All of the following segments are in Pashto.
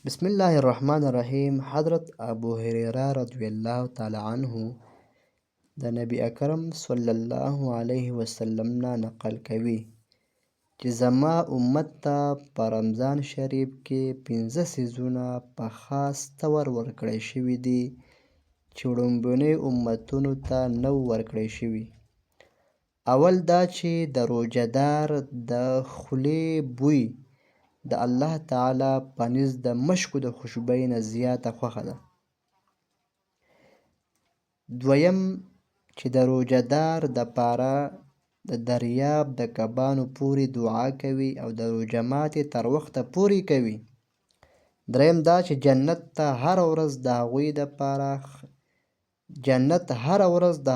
بسم الله الرحمن الرحیم. حضرت ابو هریره رضی الله تعالی عنه د نبی اکرم صلی الله علیه وسلم نه نقل کوي چې زما امت ته په رمضان شریف کې 15 څیزونه په خاص طور ورکړی شوي دي چې وړومبنیو امتونو ته نه ورکړی شوي. اول دا چې د روژهدار د خولې بوی د الله تعالی په نزد د مشکو د خوشبویۍ نه زیاته خوښه ده. دویم چې د روژهدار دپاره د دریاب د کبانو پورې دعا کوي او د روژه ماتې تر وخته پورې کوي. دریم دا چې جنت هره ورځ د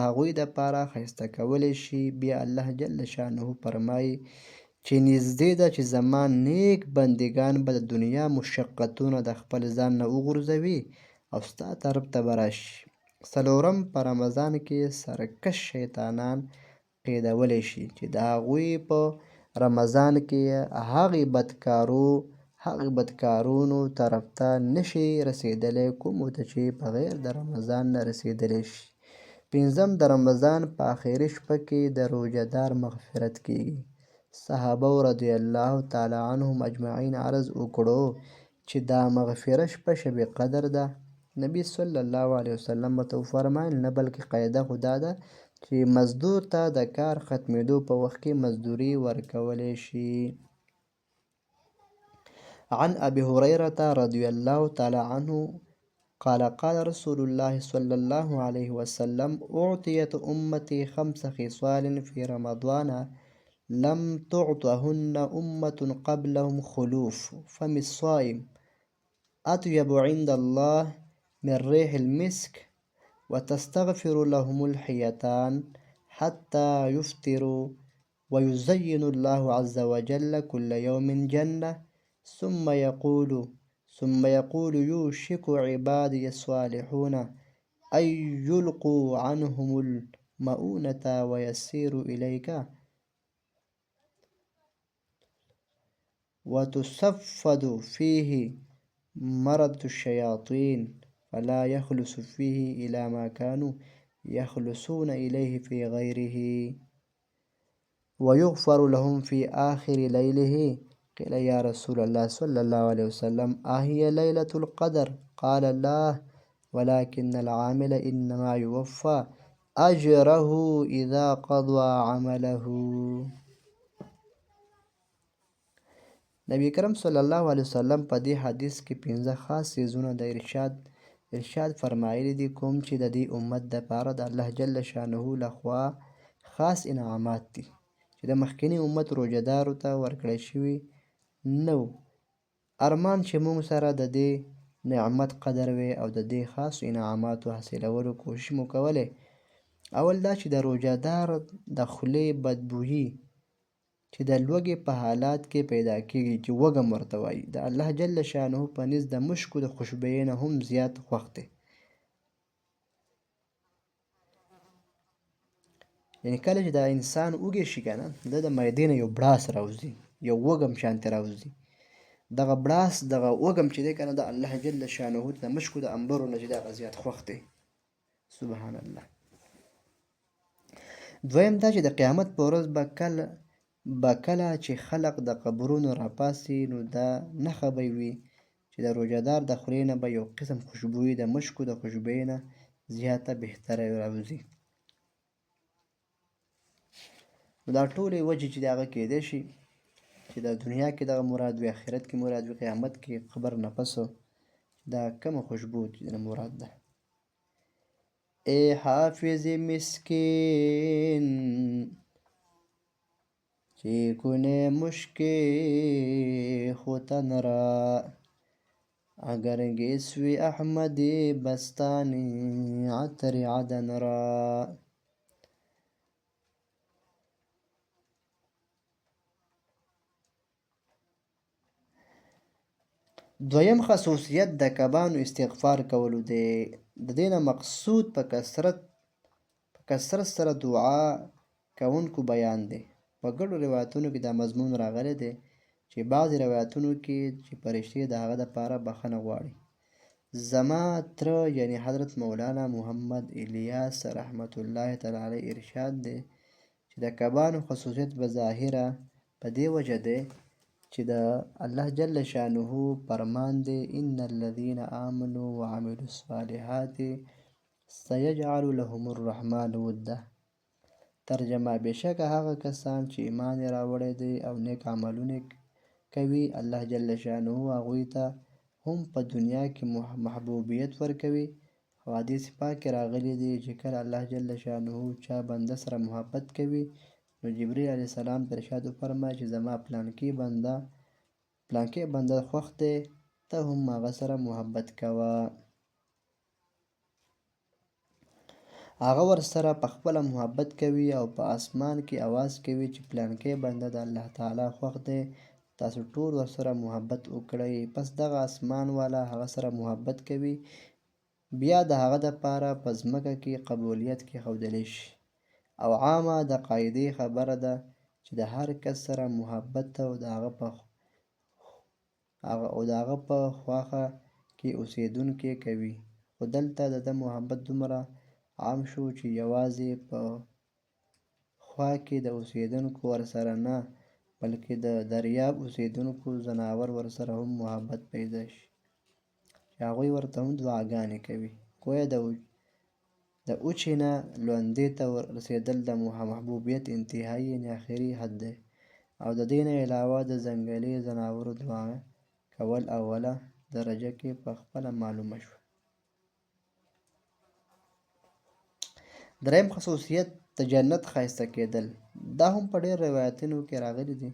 هغوی دپاره ښایسته کولی شي. بیا الله جل شانه فرمایي چې نږدې ده چې زما نیک بندګان به د دنیا مشقتونه د خپل ځان نه وغورځوي او ستا طرف ته به راشي. څلورم، په رمضان کې سرکش شیطانان قیدولی شي چې د هغوی په رمضان کې هغې بدکارونو طرف ته نشي رسېدلی کومو ته چې په غیر د رمضان نه رسېدلی شي. پنځم، د رمضان په آخري شپه کې د روژهدار مغفرت کیږي. صحابه رضی الله تعالی عنهم اجمعین عرض وکړو چې دا مغفره شپه شب قدر ده. نبی صلی الله علیه وسلم ورته وفرمایل نه بلکې قاعده خو دا ده چې مزدور ته د کار ختمېدو په وخت کې مزدوري ورکولی شي. عن ابي هريره رضي الله تعالى عنه قال قال رسول الله صلى الله عليه وسلم أعطيت أمتي 5 خصال في رمضان لم تعطهن أمة قبلهم خلوف فم الصائم أطيب عند الله من ريح المسك وتستغفر لهم الحيتان حتى يفطروا ويزين الله عز وجل كل يوم جنة ثم يقول يوشك عبادي الصالحون أن يلقوا عنهم المؤونة ويسير إليك وتصفد فيه مرض الشياطين فلا يخلص فيه إلى ما كانوا يخلصون إليه في غيره ويغفر لهم في آخر ليله. قيل يا رسول الله صلى الله عليه وسلم أهي ليلة القدر؟ قال لا ولكن العامل إنما يوفى أجره إذا قضى عمله. نبی کرم صلی الله علیه وسلم په دې حدیث کې 15 خاص څیزونه د ارشاد فرمایلی دي کوم چې د دې امت دپاره د الله جل شانه لخوا خاص انعامات دي چې د مخکینی امت روژهدارو ته ورکړی شوي نه و. ارمان چې موږ سره د دې نعمت قدر وی او د دې خاصو انعاماتو حاصلولو کوشش مو کولی. اول دا چې د روژهدار د خولې بدبویي چې د لوږې په حالات کې پیدا کېږي چې وږم ورته وایي د الله جل شانه په نزد د مشکو د خوشبویۍ نه هم زیات خوښ دی. یعنې کله چې د انسان وږی شي که نه د معدې نه یو بړاس راوځي، یو وږم شانتې راوځي. دغه بړاس دغه وږم چې دی که نه د الله جل شانه د مشکو د انبرو نه چې دغه زیات خوښ دی. سبحان الله. دویم دا چې د قیامت په ورځ به کله چې خلق د قبرونو راپاسي نو دا نښه به وي چې د روژهدار د خولې نه به یو قسم خوشبویي د مشکو د خوشبویۍ نه زیاته بهتره راوځي. نو دا ټولې وجې چې د هغه کیدی شي چې د دنیا کې دغه مراد وي، آخرت کې مراد وي، قیامت کې قبر نه پس دا کومه خوشبو مراد ده. ای حافظ مسکین چی کنه مشکی خوتن را اگر گیسوی احمدی بستانی عطر عدن را. دویم خصوصیت د کبانو استغفار کولو دی. د دې نه مقصود په کثرت سره دعا کوونکو بیان دی. په ګڼو روایتونو کې دا مضمون راغلی دی چې چې بعضې روایتونو کې چې فرشتې د هغه دپاره بخښنه غواړي. زما تره یعنی حضرت مولانا محمد الیاس رحمت الله تعالی علیه ارشاد دی چې د کبانو خصوصیت به ظاهره په دې وجه دی چې د الله جل شانه فرمان دی ان الذین آمنوا وعملوا الصالحات سیجعل لهم الرحمن وده. ترجمه: بېشکه هغه کسان چې ایمان یې راوړی دی او نیک عملونه کوي، الله جل شانه هغوی ته هم په دنیا کې محبوبیت ورکوي. او حدیث پاک کې راغلی دی چې کله الله جل شانه چا بنده سره محبت کوي، نو جبرئیل علیه السلام ته ارشاد وفرمایه چې زما پلانکې بنده خوښ دی، ته هم هغه سره محبت کوه. هغه ورسره په خپله محبت کوي او په اسمان کې اواز کوي چې پلانکې بنده د الله تعالی خوښ دی، تاسو ټول ورسره محبت وکړئ. پس دغه اسمان والا هغه سره محبت کوي، بیا د هغه دپاره په ځمکه کې قبولیت کېښودلی شي. او عامه د قاعدې خبره ده چې د هر کس سره محبت او د هغه په خواښه کې اوسېدونکي کوي. خو دلته د ده محبت دومره عام شو چې یوازې په خوا کې د اوسېدونکو ورسره نه، بلکې د دریاب اوسېدونکو ځناور ورسره هم محبت پیدا شي چې هغوی ورته هم دعاګانې کوي. گویا د اوچې نه لوندې ته رسېدل د محبوبیت انتهایي یعنې آخري حد دی. او د دې نه علاوه د ځنګلي ځناورو دعا کول اوله درجه کې په خپله معلومه شوه. دریم خصوصیت د جنت ښایسته کېدل. دا هم په ډېر روایتونو کې راغلی دي.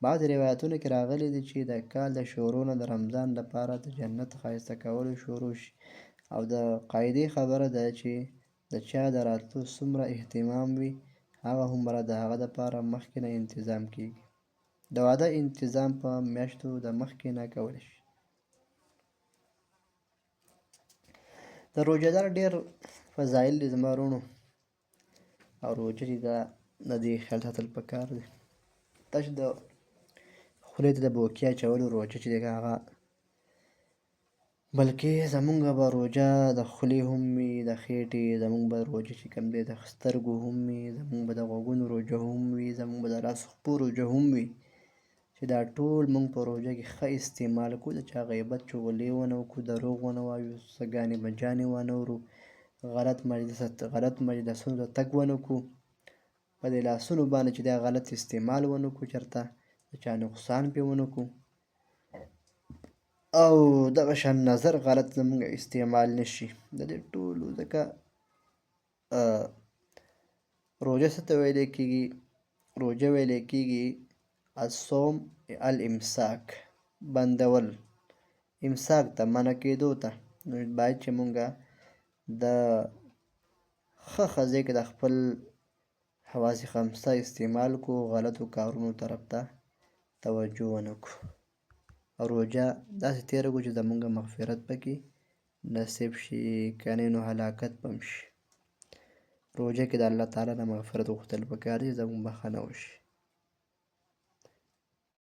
بعضې روایتونو کې راغلی دي چې د کال د شروع نه د رمضان لپاره د جنت ښایسته کولو شروع شي. او د قاعدې خبره ده چې د چا د راتلو څومره اهتمام وي، هغه هومره د هغه دپاره مخکې نه انتظام کېږي. د واده انتظام په میاشتو د مخکې نه کولی شي. د روژهدار ډېر فضایل دي زما وروڼو، او روژه چې ده د دې خیال ساتل پکار دی. تش د خولې ته د بوکي اچولو روژه چې دی هغه، بلکې زمونږ به روژه د خولې هم وي، د خېټې، زمونږ به روژه چې کوم دی د سترګو هم وي، زمونږ به د غوږونو روژه هم وي، زمونږ به د لاسو خپو روژه هم وي، چې دا ټول مونږ په روژه کې ښه استعمال کړو. د چا غیبت چغلي ونه وکړو، دروغ ونه وایو، څه بجانې ونه ورو، غلط مجلسونو ته تګ ونه کړو، په دې لاسونو باندې چې دا غلط استعمال ونه کړو، چېرته د چا نقصان پرې ونه کړو، او دغه شان نظر غلط زمونږ استعمال نه شي. د دې ټولو ځکه روژه څه ته ویلی کېږي؟ روژه ویلی کېږي الصوم الامساک، بندول، امساک ته منع کېدو ته. نو باید چې مونږه د ښه ځای کې د خپل حواس خمسه استعمال کړو، غلطو کارونو طرف ته توجه ونه کړو، او روژه داسې تېره کړو چې زمونږ مغفرت پکې نصیب شي، کنې نو هلاکت به هم شي. روژه کې د الله تعالی نه مغفرت غوښتل پکار دي، زمونږ بښنه وشي.